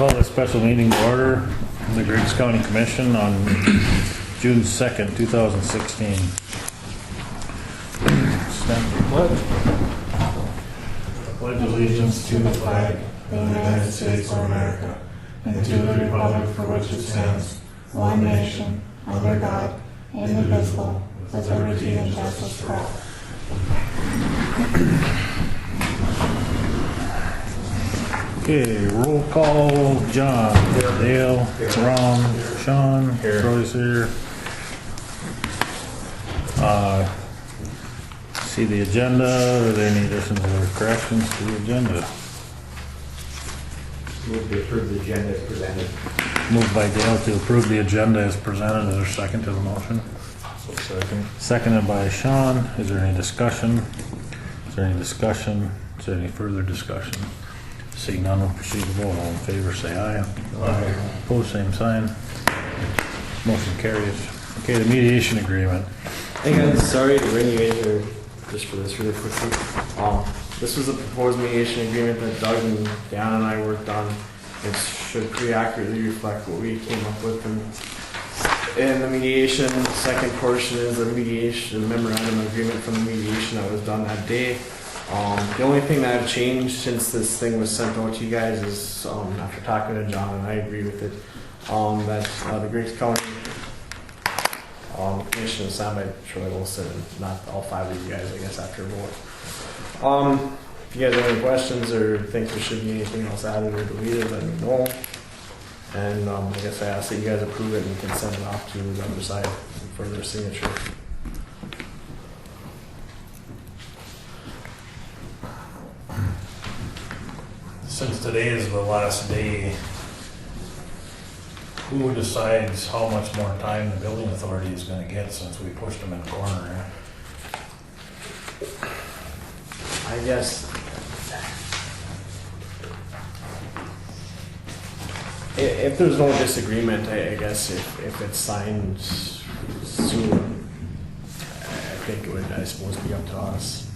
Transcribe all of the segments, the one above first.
Call this special meeting to order of the Griggs County Commission on June 2nd, 2016. Stand for pledge. I pledge allegiance to the flag of the United States of America and to the republic for which it stands, one nation, under God, indivisible, with liberty and justice for all. Okay, roll call. John, Dale, Ron, Sean, Troy's here. See the agenda. Are there any additions or corrections to the agenda? Move to approve the agenda as presented. Moved by Dale to approve the agenda as presented. Is there a second to the motion? Second. Seconded by Sean. Is there any discussion? Is there any discussion? Is there any further discussion? Seeing none, we'll proceed to vote. All in favor, say aye. Aye. Opposed, same sign. Motion carries. Okay, the mediation agreement. Hey guys, sorry to bring you in here just for this really quickly. This was a proposed mediation agreement that Doug and Dan and I worked on. It should pretty accurately reflect what we came up with. And the mediation, the second portion is the mediation, the memorandum agreement from the mediation that was done that day. The only thing that I've changed since this thing was sent out to you guys is, after talking to John, and I agree with it, that the Griggs County Commission is signed by Troy Wilson, and not all five of you guys, I guess, after a vote. If you guys have any questions or think there should be anything else added or deleted, let me know. And I guess I ask that you guys approve it and can send it off to the other side for their signature. Since today is the last day, who decides how much more time the building authority is going to get since we pushed them in the corner? I guess if there's no disagreement, I guess if it's signed soon, I think it would, I suppose, be up to us.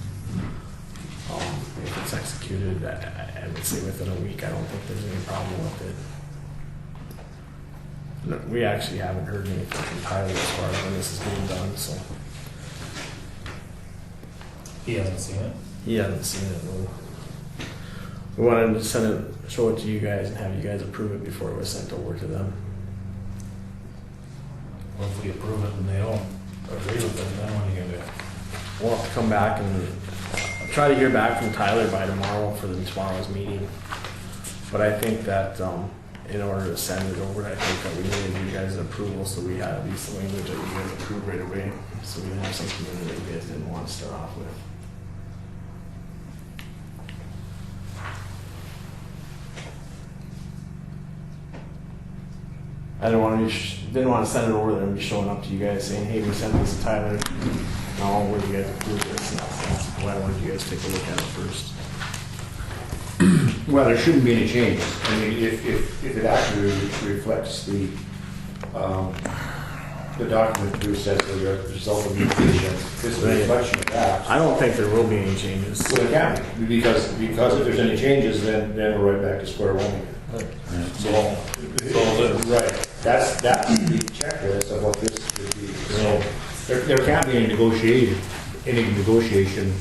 If it's executed, I would say within a week. I don't think there's any problem with it. No, we actually haven't heard anything from Tyler as far as when this is getting done, so. He hasn't seen it. He hasn't seen it. No. We wanted to send it, show it to you guys, and have you guys approve it before it was sent over to them. Well, if we approve it and they don't agree with it, then what are you going to do? We'll have to come back and try to hear back from Tyler by tomorrow for tomorrow's meeting. But I think that in order to send it over, I think that we needed you guys' approval, so we had at least the language that you guys approved right away, so we didn't have something that you guys didn't want to start off with. I didn't want to send it over there and be showing up to you guys saying, "Hey, we sent this to Tyler. No, where do you guys approve this?" And that's why I wanted you guys to take a look at it first. Well, there shouldn't be any changes. I mean, if it actually reflects the document produced as the result of mediation, this is a reflection of that. I don't think there will be any changes. Well, it can't be, because if there's any changes, then we're right back to square one here. So right, that's the checklist of what this would be. So there can't be any negotiation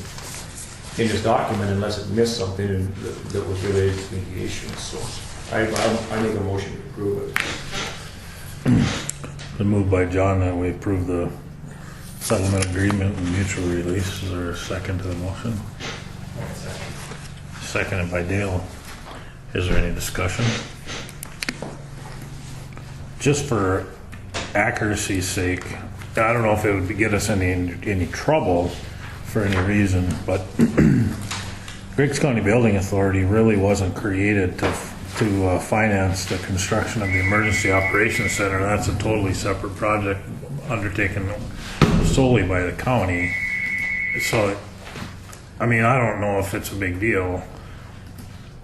in this document unless it missed something that was related to mediation. So I make a motion to approve it. Been moved by John that we approve the settlement agreement and mutual release. Is there a second to the motion? Seconded by Dale. Is there any discussion? Just for accuracy's sake, I don't know if it would get us any trouble for any reason, but Griggs County Building Authority really wasn't created to finance the construction of the Emergency Operations Center. That's a totally separate project undertaken solely by the county. So, I mean, I don't know if it's a big deal.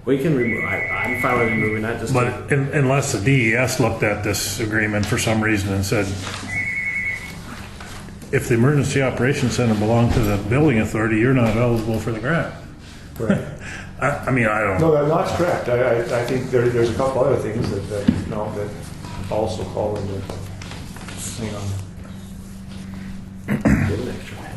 We can remove. I'm fine with removing that. Just but unless the DES looked at this agreement for some reason and said, if the Emergency Operations Center belonged to the building authority, you're not eligible for the grant. Right. I mean, I don't. No, that's correct. I think there's a couple other things that you know, that also call into, hang on. Get an extra pen.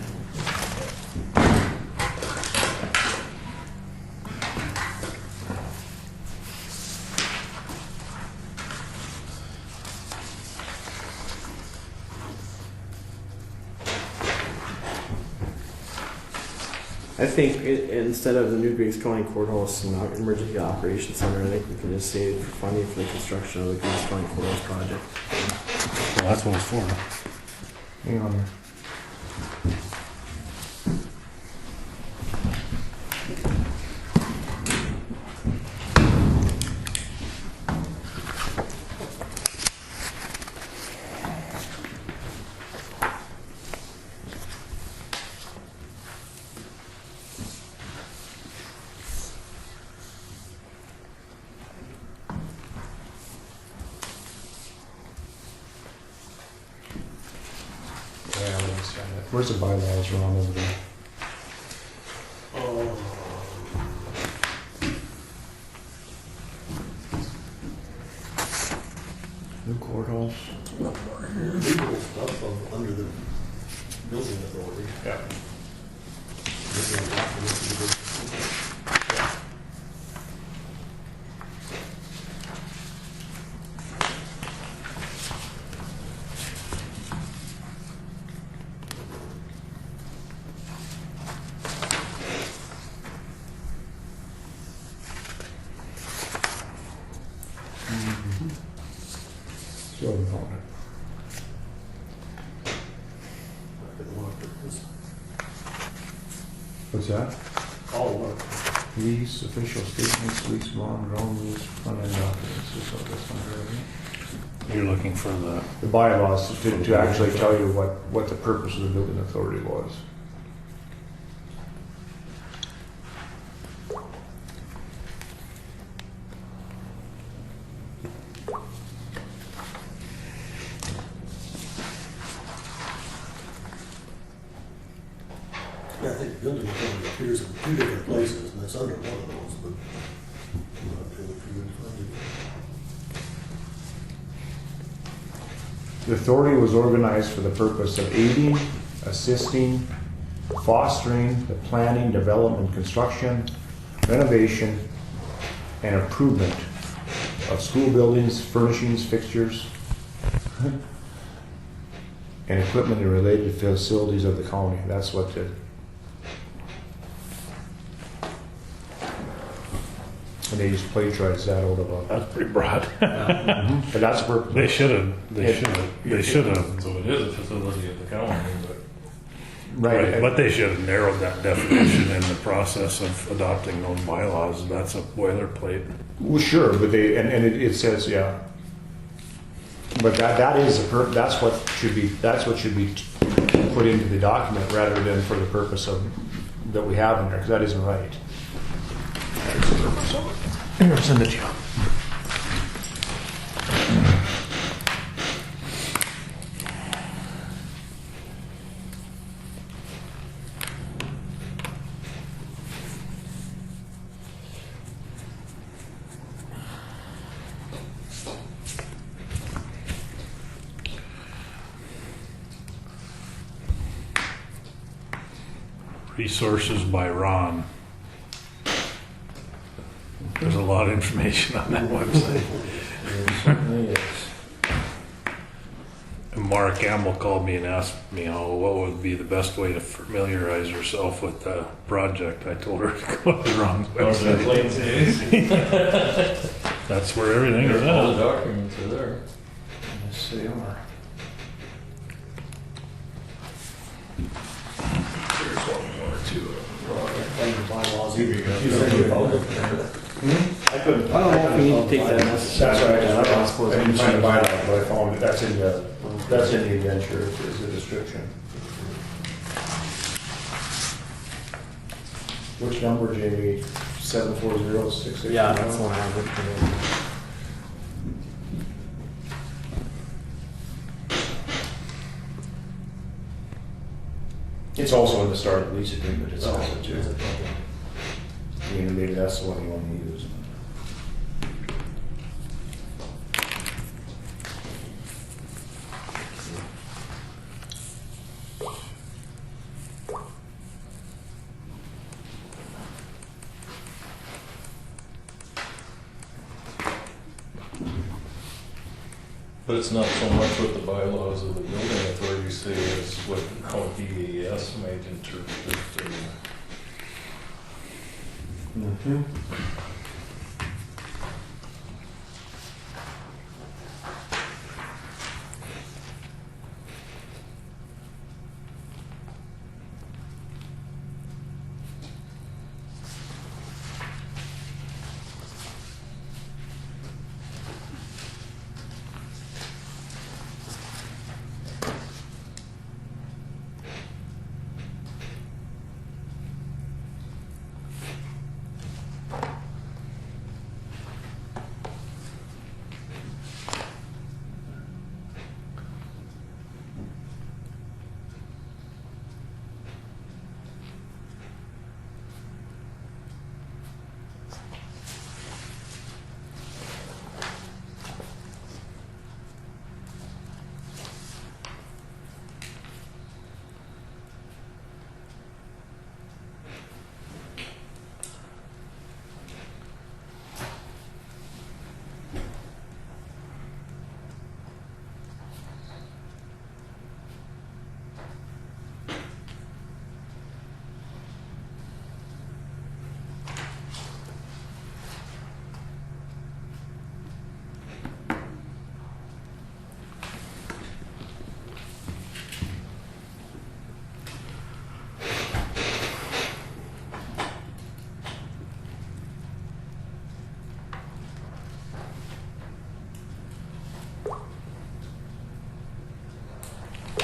I think instead of the new Griggs County Courthouse and Emergency Operations Center, I think we can just say for funding for the construction of the Griggs County Courthouse project. Well, that's what it's for. Hang on there. Where's the bylaws wrong over there? New courthouse. Legal stuff under the building authority. Yeah. So we call it. What's that? All work. Lease, official statements, lease bond, ground rules, front end documents, is what that's under, right? You're looking for The bylaws to actually tell you what the purpose of the building authority was. Yeah, I think the building authority appears in 2 different places, and that's under one of those, but I'm not really sure which one it is. The authority was organized for the purpose of aiding, assisting, fostering the planning, development, construction, renovation, and improvement of school buildings, furnishings, fixtures, and equipment and related facilities of the county. That's what the... And they just plagiarized that out of a... That's pretty broad. And that's the purpose. They should have. So it is a facility of the county, but Right, but they should have narrowed that definition in the process of adopting those bylaws. That's a boilerplate. Well, sure, but they, and it says, yeah. But that is, that's what should be put into the document rather than for the purpose of, that we have in there, because that isn't right. That's the purpose of it. Here, send it to you. Resources by Ron. There's a lot of information on that website. And Mark Gamble called me and asked me, what would be the best way to familiarize herself with the project. I told her to go to the wrong website. That's where everything is all at. the documents are there. Yes, they are. There's one more too. Under bylaws, you I couldn't. I don't know if we need to take that That's right, I necessarily. didn't find a bylaw, but I found it, that's in the adventure, is the description. Which number, Jamie? 740-669? Yeah, that's the one I looked at. It's also in the start of the lease agreement, it's also too. 19, and maybe that's the one you want to use. But it's not so much what the bylaws of the building authority say, it's what, how DES might interpret it.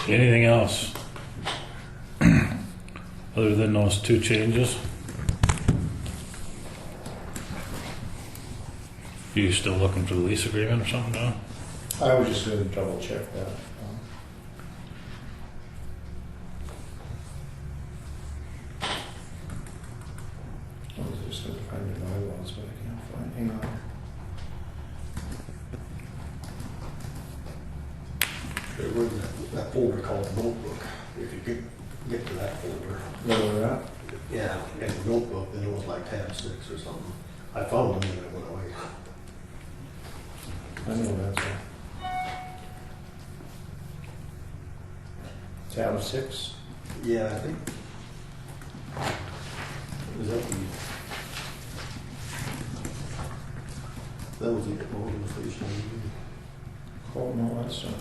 Anything else? Other than those two changes? You still looking for the lease agreement or something now? I was just going to double check that. I was just going to find the bylaws, but I can't find. Hang on. Okay, where's that folder called notebook? If you get to that folder. Remember that? Yeah, and the notebook, then it was like tab 6 or something. I found them and then it went away. I know that's right. Tab 6? Yeah, I think. Is that that was the organization. Oh, no, that's not.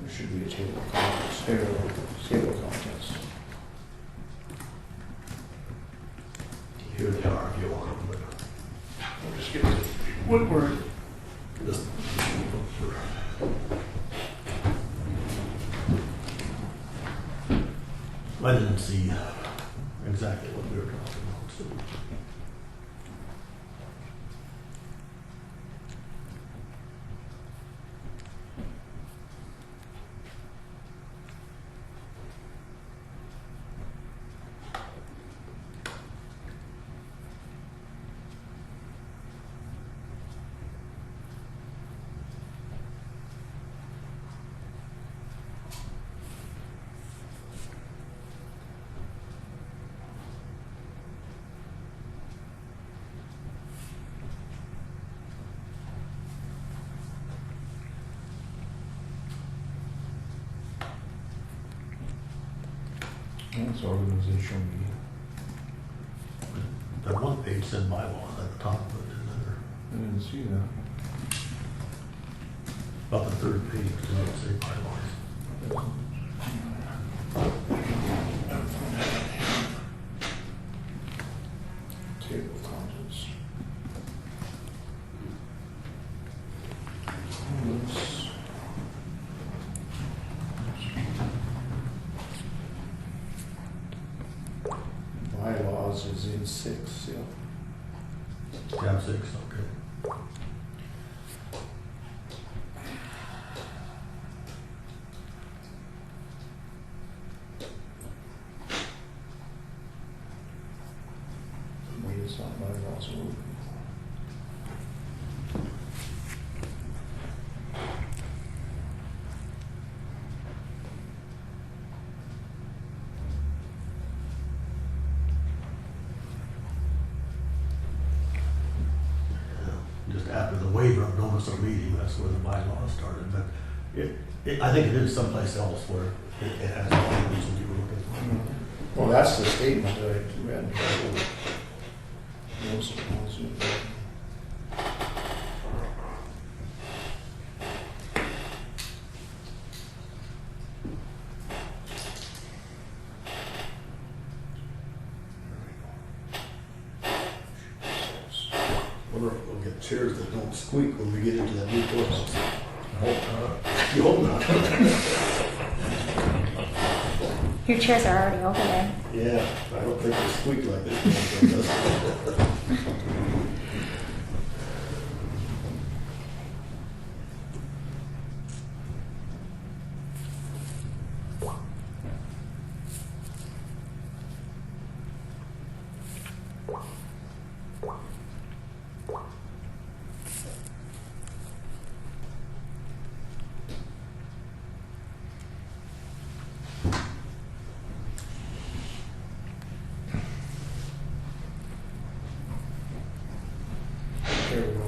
There should be a table of contents. Table of contents. Here they are if you want them, but I'll just get the Woodward. this. I didn't see exactly what we were talking about, so. That's organizational meeting. That one page said bylaws at the top of it, and then I didn't see that. about the third page, it didn't say bylaws. Table of contents. Oops. Bylaws is in 6, yeah. Tab 6, okay. after the waiver of notice of meeting, that's where the bylaw started, but I think it is someplace else where it has all the reasons you were looking for. Well, that's the statement that I read. Wonder if we'll get chairs that don't squeak when we get into that new courthouse. You hope not. Your chairs are already over there. Yeah, I don't think they squeak like this one does. There we go.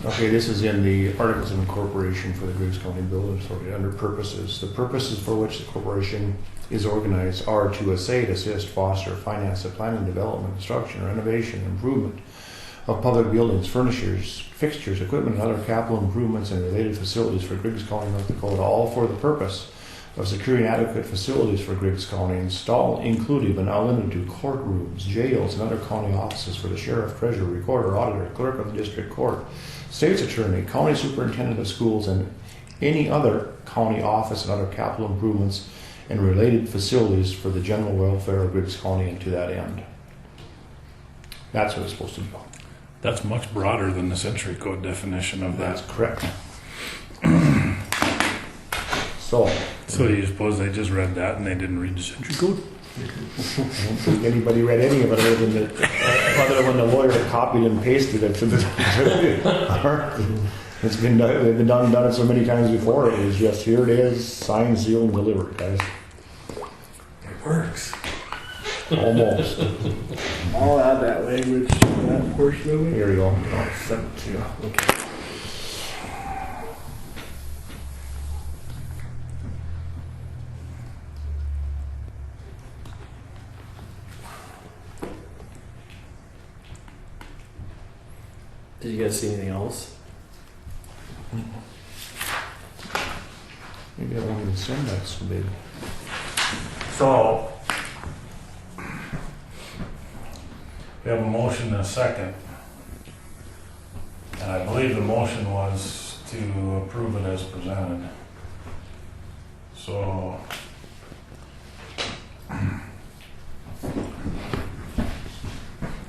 Okay, this is in the Articles of Incorporation for the Griggs County Building Authority under purposes. The purposes for which the corporation is organized are to assist, foster, finance the planning, development, construction, renovation, improvement of public buildings, fixtures, equipment, and other capital improvements and related facilities for Griggs County, North Dakota, all for the purpose of securing adequate facilities for Griggs County, including but not limited to courtrooms, jails, and other county offices for the sheriff, treasurer, recorder, auditor, clerk of the district court, state's attorney, county superintendent of schools, and any other county office and other capital improvements and related facilities for the general welfare of Griggs County and to that end. That's what it's supposed to be. That's much broader than the century code definition of That's that. correct. So You suppose they just read that and they didn't read the century code? I don't think anybody read any of it other than the lawyer copied and pasted it to the. It's been done, they've been done it so many times before. It was just here it is, signed, sealed, and delivered, guys. It works. Almost. I'll add that language to that portion of it. Here you go. Send it to you. Okay. Did you guys see anything else? Maybe I won't even send that so big. So, we have a motion and a second. And I believe the motion was to approve it as presented. So,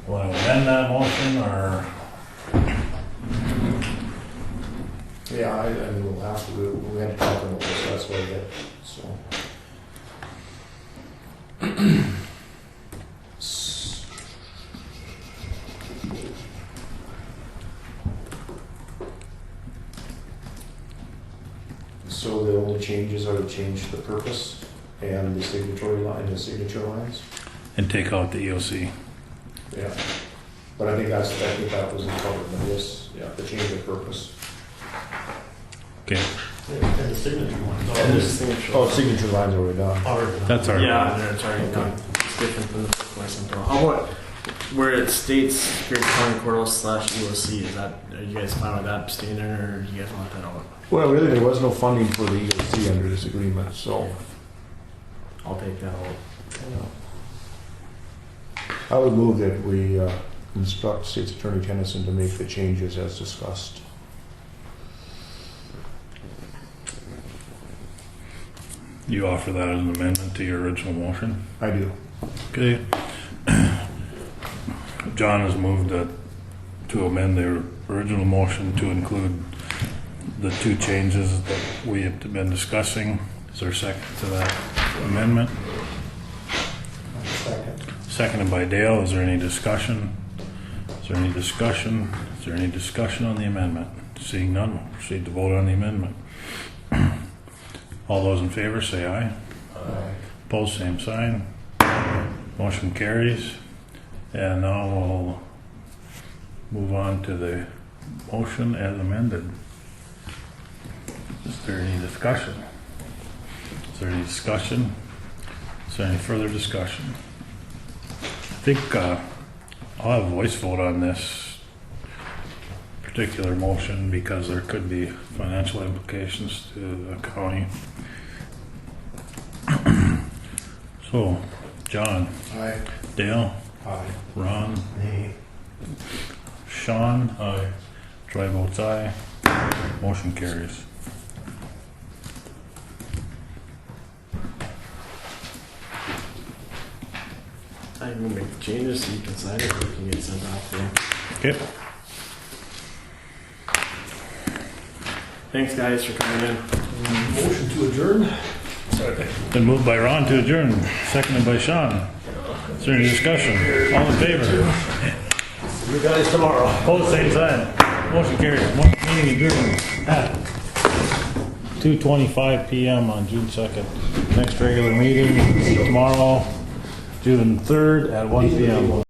want to amend that motion or? Yeah, I mean, we'll have to, we had to talk about this, that's what I get, so. So the only changes are to change the purpose and the signatory line, the signature lines? And take out the EOC. Yeah. But I think that was covered in this, yeah, the change of purpose. Okay, And the signature ones. And this, signature lines are already done. that's our. Yeah, it's already done. It's different than the license. How about where it states Griggs County Courthouse / EOC? Is that, are you guys fine with that staying there, or do you guys want that out? Well, really, there was no funding for the EOC under this agreement, so. I'll take that out. I would move that we instruct State's Attorney Tennyson to make the changes as discussed. You offer that as an amendment to your original motion? I do. Okay. John has moved to amend their original motion to include the two changes that we have been discussing. Is there a second to that amendment? Seconded by Dale. Is there any discussion? Is there any discussion? Is there any discussion on the amendment? Seeing none, we'll proceed to vote on the amendment. All those in favor say aye. Aye. Opposed, same sign. Motion carries. And now we'll move on to the motion as amended. Is there any discussion? Is there any discussion? Is there any further discussion? I think I'll have a voice vote on this particular motion because there could be financial implications to the county. So, John, Aye. Dale, Aye. Ron, Nay. Sean, Aye. Troy votes aye. Motion carries. I can make the changes so you can sign it, or you can get sent off there. Okay. Thanks guys for coming in. Motion to adjourn? Been moved by Ron to adjourn, seconded by Sean. Is there any discussion? All in favor? You guys tomorrow. Opposed, same sign. Motion carries. Meeting adjourned at 2:25 PM on June 2nd. Next regular meeting tomorrow, June 3rd at 1 PM.